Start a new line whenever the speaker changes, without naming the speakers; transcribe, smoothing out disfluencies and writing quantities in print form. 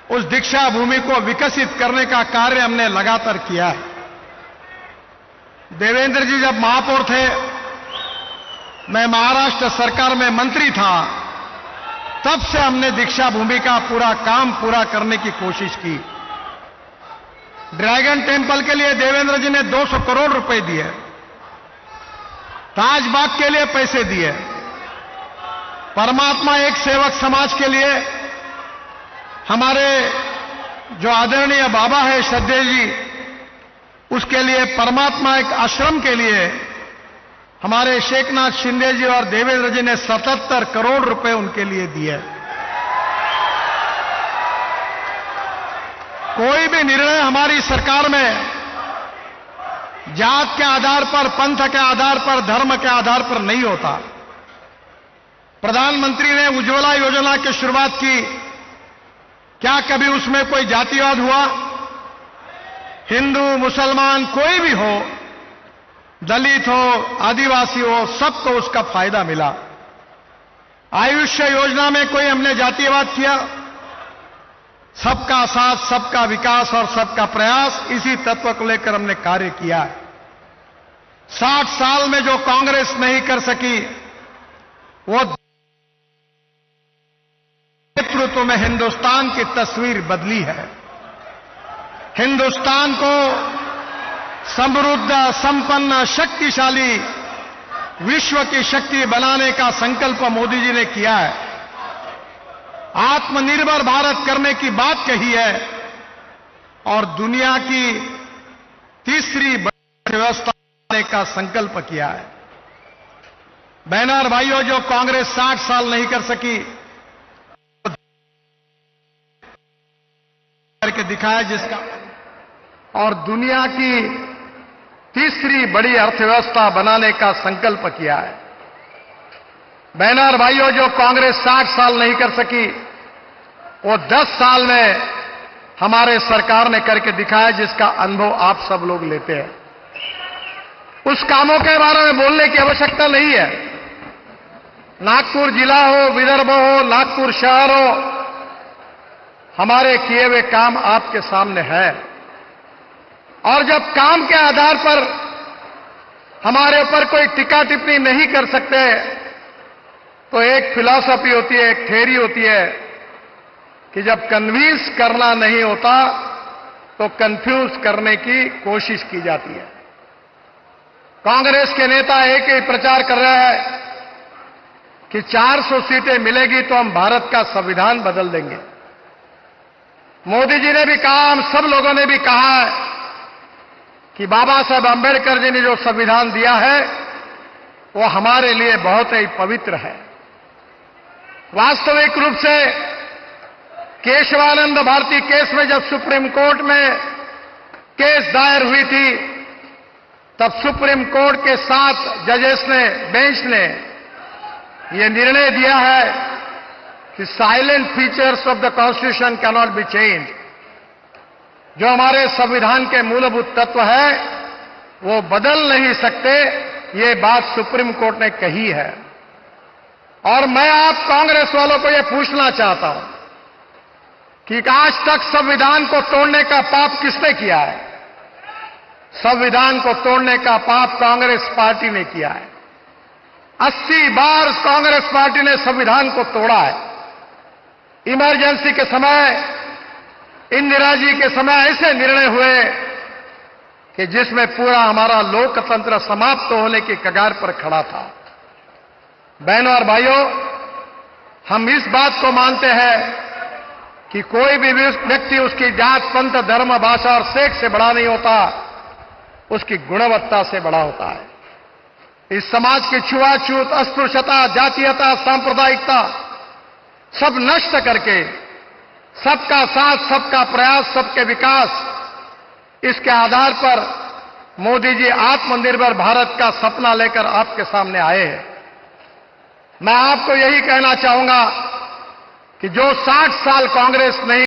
उस दीक्षा भूमि को विकसित करने का कार्य हमने लगातार किया है। देवेंद्र जी जब महापौर थे, मैं महाराष्ट्र सरकार में मंत्री था, तब से हमने दीक्षा भूमि का पूरा काम पूरा करने की कोशिश की। ड्रैगन टेम्पल के लिए देवेंद्र जी ने 200 करोड़ रुपए दिए, ताजबाग के लिए पैसे दिए, परमात्मा एक सेवक समाज के लिए हमारे जो आदरणीय बाबा है श्रद्धेय जी, उसके लिए परमात्मा एक आश्रम के लिए हमारे शेखनाथ शिंदे जी और देवेंद्र जी ने 77 करोड़ रुपए उनके लिए दिए। कोई भी निर्णय हमारी सरकार में जात के आधार पर, पंथ के आधार पर, धर्म के आधार पर नहीं होता। प्रधानमंत्री ने उज्ज्वला योजना की शुरुआत की, क्या कभी उसमें कोई जातिवाद हुआ? हिंदू, मुसलमान, कोई भी हो, दलित हो, आदिवासी हो, सबको उसका फायदा मिला। आयुष्य योजना में कोई हमने जातिवाद किया? सबका साथ, सबका विकास और सबका प्रयास, इसी तत्व को लेकर हमने कार्य किया है। 60 साल में जो कांग्रेस नहीं कर सकी, वो नेतृत्व में हिंदुस्तान की तस्वीर बदली है। हिंदुस्तान को समृद्ध, संपन्न, शक्तिशाली विश्व की शक्ति बनाने का संकल्प मोदी जी ने किया है। आत्मनिर्भर भारत करने की बात कही है और दुनिया की तीसरी बड़ी व्यवस्था बनाने का संकल्प किया है। बहनों और भाइयों, जो कांग्रेस 60 साल नहीं कर सकी, करके दिखाया जिसका, और दुनिया की तीसरी बड़ी अर्थव्यवस्था बनाने का संकल्प किया है। बहनों और भाइयों, जो कांग्रेस 60 साल नहीं कर सकी, वो 10 साल में हमारे सरकार ने करके दिखाया, जिसका अनुभव आप सब लोग लेते हैं। उस कामों के बारे में बोलने की आवश्यकता नहीं है। नागपुर जिला हो, विदर्भ हो, नागपुर शहर हो, हमारे किए हुए काम आपके सामने है। और जब काम के आधार पर हमारे ऊपर कोई टीका टिप्पणी नहीं कर सकते, तो एक फिलॉसफी होती है, एक थ्योरी होती है कि जब कन्विंस करना नहीं होता तो कंफ्यूज करने की कोशिश की जाती है। कांग्रेस के नेता एक ही प्रचार कर रहे हैं कि 400 सीटें मिलेगी तो हम भारत का संविधान बदल देंगे। मोदी जी ने भी कहा, हम सब लोगों ने भी कहा है कि बाबा साहब अंबेडकर जी ने जो संविधान दिया है वो हमारे लिए बहुत ही पवित्र है। वास्तविक रूप से केशवानंद भारती केस में जब सुप्रीम कोर्ट में केस दायर हुई थी, तब सुप्रीम कोर्ट के 7 जजेस ने, बेंच ने यह निर्णय दिया है कि salient features of the constitution can not be change. जो हमारे संविधान के मूलभूत तत्व है वो बदल नहीं सकते, ये बात सुप्रीम कोर्ट ने कही है। और मैं आप कांग्रेस वालों को यह पूछना चाहता हूं कि आज तक संविधान को तोड़ने का पाप किसने किया है? संविधान को तोड़ने का पाप कांग्रेस पार्टी ने किया है। 80 बार कांग्रेस पार्टी ने संविधान को तोड़ा है। इमरजेंसी के समय, इंदिरा जी के समय ऐसे निर्णय हुए कि जिसमें पूरा हमारा लोकतंत्र समाप्त होने की कगार पर खड़ा था। बहनों और भाइयों, हम इस बात को मानते हैं कि कोई भी व्यक्ति उसकी जात, पंथ, धर्म, भाषा और सेक्स से बड़ा नहीं होता, उसकी गुणवत्ता से बड़ा होता है। इस समाज की छुआछूत, अस्पृश्यता, जातीयता, सांप्रदायिकता सब नष्ट करके सबका साथ, सबका प्रयास, सबके विकास, इसके आधार पर मोदी जी आत्मनिर्भर भारत का सपना लेकर आपके सामने आए हैं। मैं आपको यही कहना चाहूंगा कि जो 60 साल कांग्रेस नहीं